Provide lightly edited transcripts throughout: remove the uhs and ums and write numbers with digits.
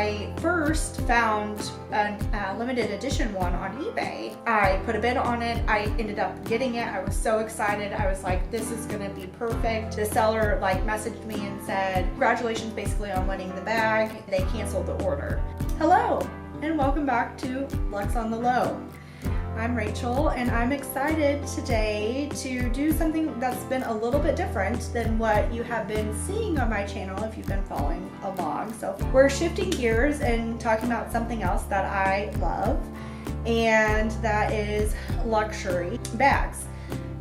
I first found a limited edition one on eBay. I put a bid on it. I ended up getting it. I was so excited. I was like, this is gonna be perfect. The seller messaged me and said, congratulations basically on winning the bag. They canceled the order. Hello, and welcome back to Lux on the Low. I'm Rachel, and I'm excited today to do something that's been a little bit different than what you have been seeing on my channel if you've been following along. So we're shifting gears and talking about something else that I love, and that is luxury bags.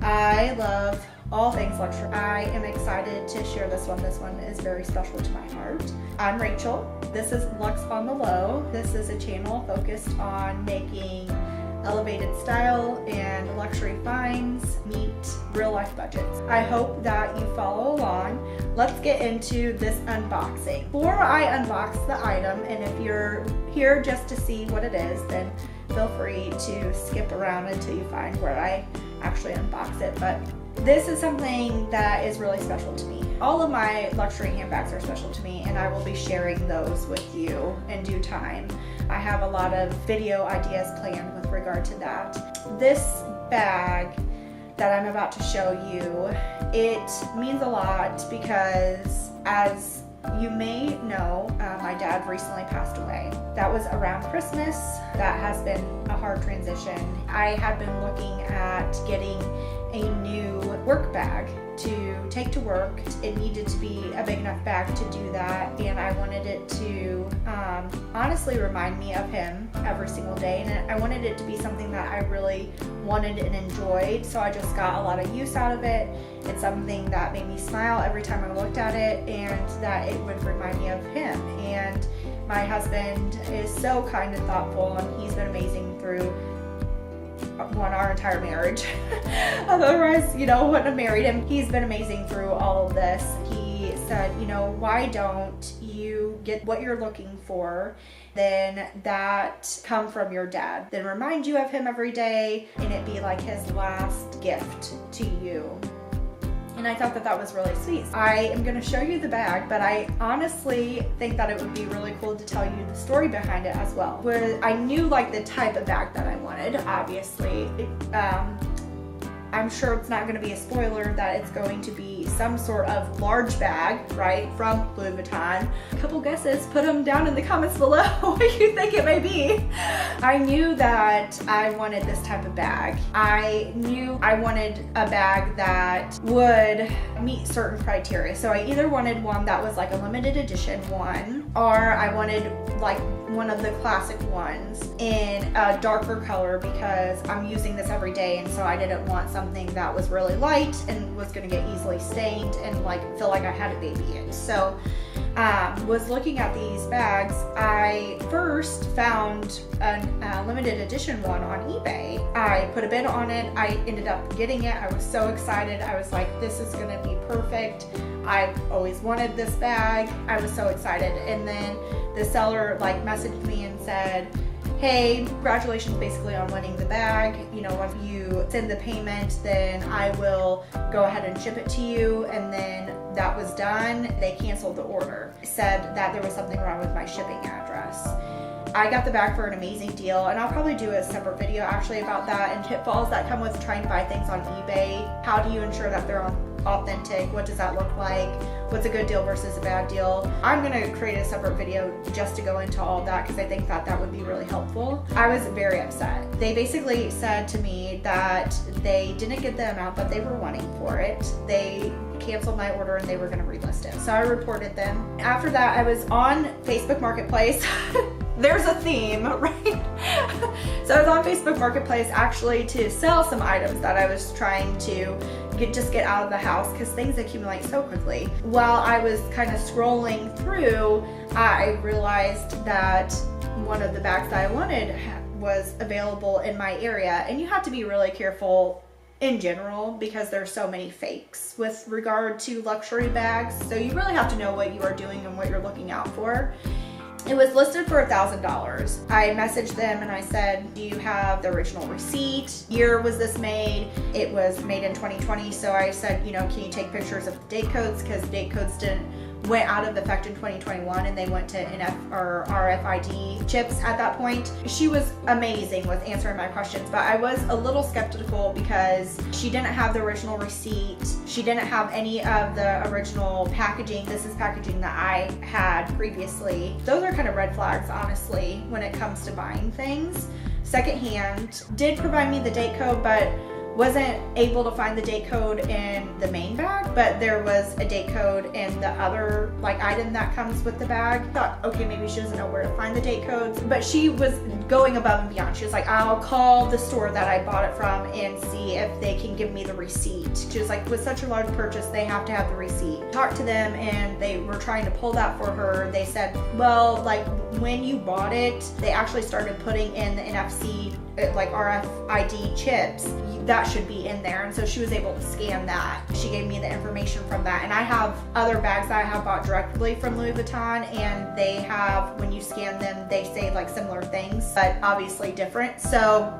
I love all things luxury. I am excited to share this one. This one is very special to my heart. I'm Rachel. This is Lux on the Low. This is a channel focused on making elevated style and luxury finds meet real life budgets. I hope that you follow along. Let's get into this unboxing. Before I unbox the item, and if you're here just to see what it is, then feel free to skip around until you find where I actually unbox it. But this is something that is really special to me. All of my luxury handbags are special to me, and I will be sharing those with you in due time. I have a lot of video ideas planned with regard to that. This bag that I'm about to show you, it means a lot because, as you may know, my dad recently passed away. That was around Christmas. That has been a hard transition. I had been looking at getting a new work bag to take to work. It needed to be a big enough bag to do that, and I wanted it to honestly remind me of him every single day, and I wanted it to be something that I really wanted and enjoyed, so I just got a lot of use out of it. It's something that made me smile every time I looked at it, and that it would remind me of him. And my husband is so kind and thoughtful, and he's been amazing through our entire marriage. Otherwise, wouldn't have married him. He's been amazing through all of this. He said, why don't you get what you're looking for, then that come from your dad, then remind you of him every day, and it be like his last gift to you. And I thought that that was really sweet. I am going to show you the bag, but I honestly think that it would be really cool to tell you the story behind it as well. Where I knew the type of bag that I wanted, obviously. I'm sure it's not going to be a spoiler that it's going to be some sort of large bag, right, from Louis Vuitton. A couple guesses, put them down in the comments below what you think it may be. I knew that I wanted this type of bag. I knew I wanted a bag that would meet certain criteria. So I either wanted one that was like a limited edition one, or I wanted one of the classic ones in a darker color because I'm using this every day, and so I didn't want something that was really light and was going to get easily stained and feel like I had a baby in. So was looking at these bags. I first found a limited edition one on eBay. I put a bid on it. I ended up getting it. I was so excited. I was like, this is going to be perfect. I've always wanted this bag. I was so excited. And then the seller messaged me and said, hey, congratulations basically on winning the bag. Once you send the payment, then I will go ahead and ship it to you. And then that was done. They canceled the order. Said that there was something wrong with my shipping address. I got the bag for an amazing deal, and I'll probably do a separate video actually about that and pitfalls that come with trying to buy things on eBay. How do you ensure that they're authentic? What does that look like? What's a good deal versus a bad deal? I'm gonna create a separate video just to go into all of that because I think that that would be really helpful. I was very upset. They basically said to me that they didn't get the amount that they were wanting for it. They canceled my order and they were gonna relist it. So I reported them. After that, I was on Facebook Marketplace. There's a theme, right? So I was on Facebook Marketplace actually to sell some items that I was trying to just get out of the house because things accumulate so quickly. While I was kind of scrolling through, I realized that one of the bags that I wanted was available in my area, and you have to be really careful in general because there's so many fakes with regard to luxury bags. So you really have to know what you are doing and what you're looking out for. It was listed for $1,000. I messaged them and I said, do you have the original receipt? Year was this made? It was made in 2020. So I said, can you take pictures of the date codes? Because date codes didn't went out of effect in 2021 and they went to RFID chips at that point. She was amazing with answering my questions, but I was a little skeptical because she didn't have the original receipt. She didn't have any of the original packaging. This is packaging that I had previously. Those are kind of red flags, honestly, when it comes to buying things. Secondhand did provide me the date code, but wasn't able to find the date code in the main bag, but there was a date code in the other like item that comes with the bag. Thought, okay, maybe she doesn't know where to find the date codes, but she was going above and beyond. She was like, I'll call the store that I bought it from and see if they can give me the receipt. She was like, with such a large purchase, they have to have the receipt. Talked to them and they were trying to pull that for her. They said, well, like when you bought it, they actually started putting in the NFC like RFID chips. That should be in there, and so she was able to scan that. She gave me the information from that, and I have other bags that I have bought directly from Louis Vuitton, and they have, when you scan them, they say like similar things, but obviously different. So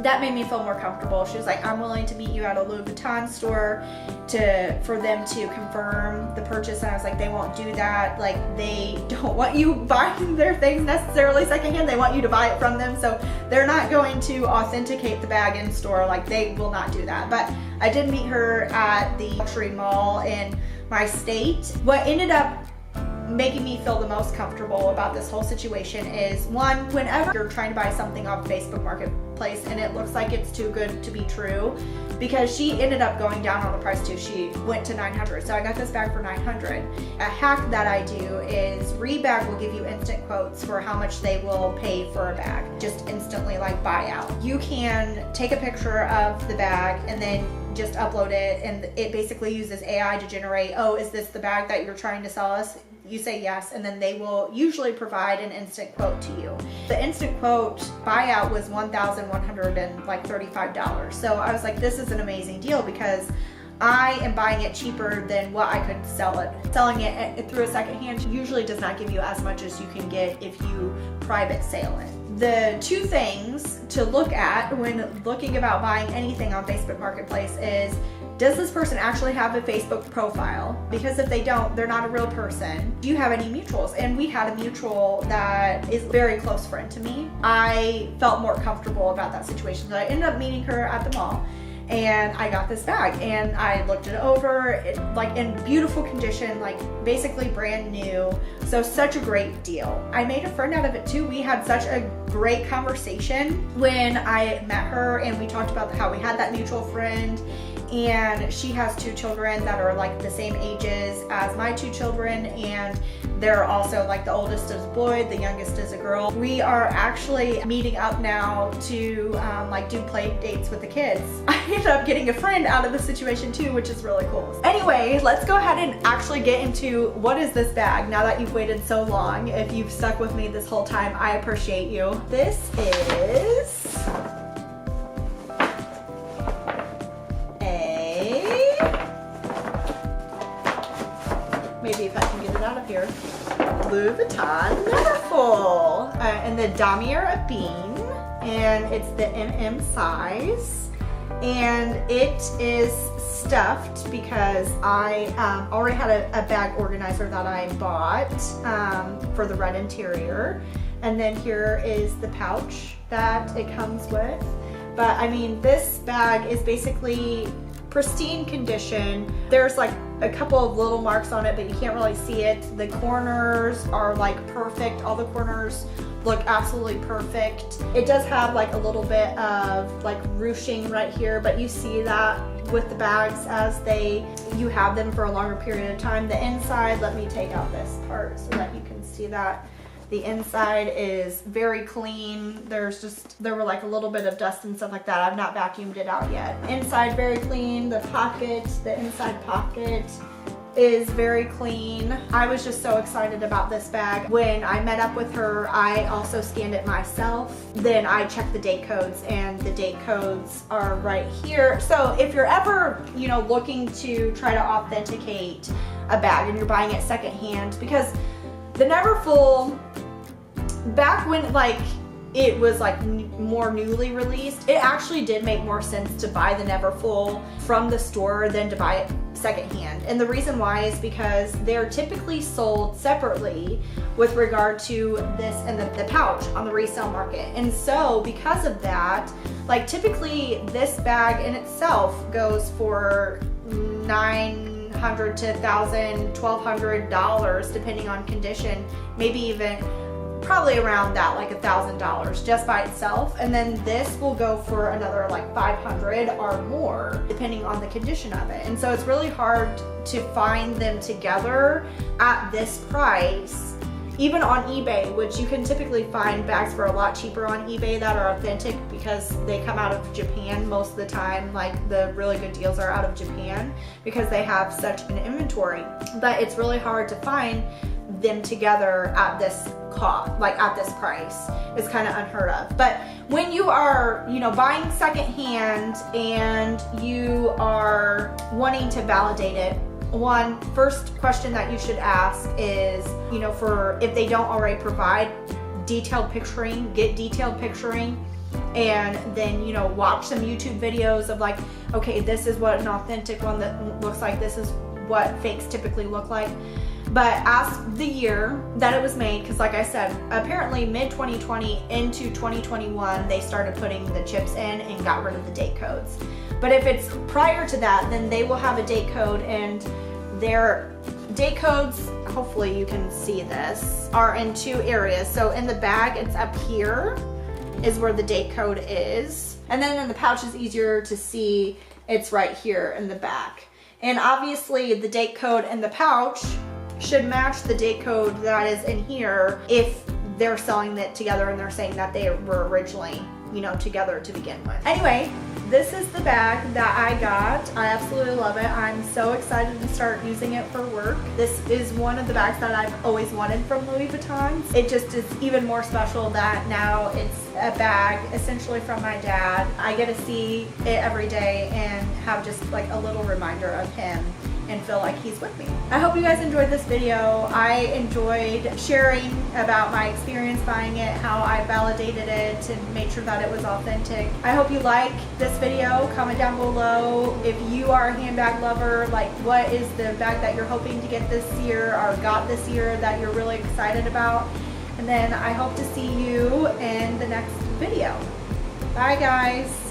that made me feel more comfortable. She was like, I'm willing to meet you at a Louis Vuitton store for them to confirm the purchase. And I was like, they won't do that. Like, they don't want you buying their things necessarily secondhand. They want you to buy it from them. So they're not going to authenticate the bag in store. Like, they will not do that. But I did meet her at the luxury mall in my state. What ended up making me feel the most comfortable about this whole situation is, one, whenever you're trying to buy something off Facebook Marketplace and it looks like it's too good to be true, because she ended up going down on the price too. She went to $900, so I got this bag for $900. A hack that I do is Rebag will give you instant quotes for how much they will pay for a bag, just instantly, like buy out. You can take a picture of the bag and then just upload it, and it basically uses AI to generate, oh, is this the bag that you're trying to sell us? You say yes, and then they will usually provide an instant quote to you. The instant quote buyout was $1,135. So I was like, this is an amazing deal because I am buying it cheaper than what I could sell it. Selling it through a secondhand usually does not give you as much as you can get if you private sale it. The two things to look at when looking about buying anything on Facebook Marketplace is, does this person actually have a Facebook profile? Because if they don't, they're not a real person. Do you have any mutuals? And we had a mutual that is a very close friend to me. I felt more comfortable about that situation. So I ended up meeting her at the mall, and I got this bag and I looked it over, like in beautiful condition, like basically brand new. So such a great deal. I made a friend out of it too. We had such a great conversation when I met her, and we talked about how we had that mutual friend, and she has two children that are like the same ages as my two children, and they're also like, the oldest is a boy, the youngest is a girl. We are actually meeting up now to like do play dates with the kids. I ended up getting a friend out of the situation too, which is really cool. Anyway, let's go ahead and actually get into what is this bag now that you've waited so long. If you've stuck with me this whole time, I appreciate you. This is maybe if I can get it out of here, Louis Vuitton Neverfull, and the damier a bean, and it's the MM size, and it is stuffed because I already had a bag organizer that I bought for the red interior, and then here is the pouch that it comes with. But I mean, this bag is basically pristine condition. There's like a couple of little marks on it, but you can't really see it. The corners are like perfect. All the corners look absolutely perfect. It does have like a little bit of like ruching right here, but you see that with the bags as you have them for a longer period of time. The inside, let me take out this part so that you can see that. The inside is very clean. There were like a little bit of dust and stuff like that. I've not vacuumed it out yet. Inside very clean. The inside pocket is very clean. I was just so excited about this bag. When I met up with her, I also scanned it myself. Then I checked the date codes, and the date codes are right here. So if you're ever, looking to try to authenticate a bag and you're buying it secondhand, because the Neverfull, back when like it was like more newly released, it actually did make more sense to buy the Neverfull from the store than to buy it secondhand. And the reason why is because they're typically sold separately with regard to this and the pouch on the resale market. And so because of that, like typically this bag in itself goes for $900 to $1,000, $1,200 depending on condition, maybe even probably around that, like $1,000 just by itself. And then this will go for another like 500 or more depending on the condition of it. And so it's really hard to find them together at this price, even on eBay, which you can typically find bags for a lot cheaper on eBay that are authentic because they come out of Japan most of the time. Like the really good deals are out of Japan because they have such an inventory. But it's really hard to find them together at this cost, like at this price. It's kind of unheard of. But when you are, you know, buying secondhand and you are wanting to validate it, first question that you should ask is, you know, for if they don't already provide detailed picturing, get detailed picturing, and then, you know, watch some YouTube videos of like, okay, this is what an authentic one that looks like, this is what fakes typically look like. But ask the year that it was made, because like I said, apparently mid-2020 into 2021, they started putting the chips in and got rid of the date codes. But if it's prior to that, then they will have a date code, and their date codes, hopefully you can see this, are in two areas. So in the bag, it's up here is where the date code is. And then in the pouch is easier to see, it's right here in the back. And obviously the date code in the pouch should match the date code that is in here if they're selling it together and they're saying that they were originally, you know, together to begin with. Anyway, this is the bag that I got. I absolutely love it. I'm so excited to start using it for work. This is one of the bags that I've always wanted from Louis Vuitton. It just is even more special that now it's a bag essentially from my dad. I get to see it every day and have just like a little reminder of him and feel like he's with me. I hope you guys enjoyed this video. I enjoyed sharing about my experience buying it, how I validated it to make sure that it was authentic. I hope you like this video. Comment down below if you are a handbag lover, like what is the bag that you're hoping to get this year or got this year that you're really excited about. And then I hope to see you in the next video. Bye guys.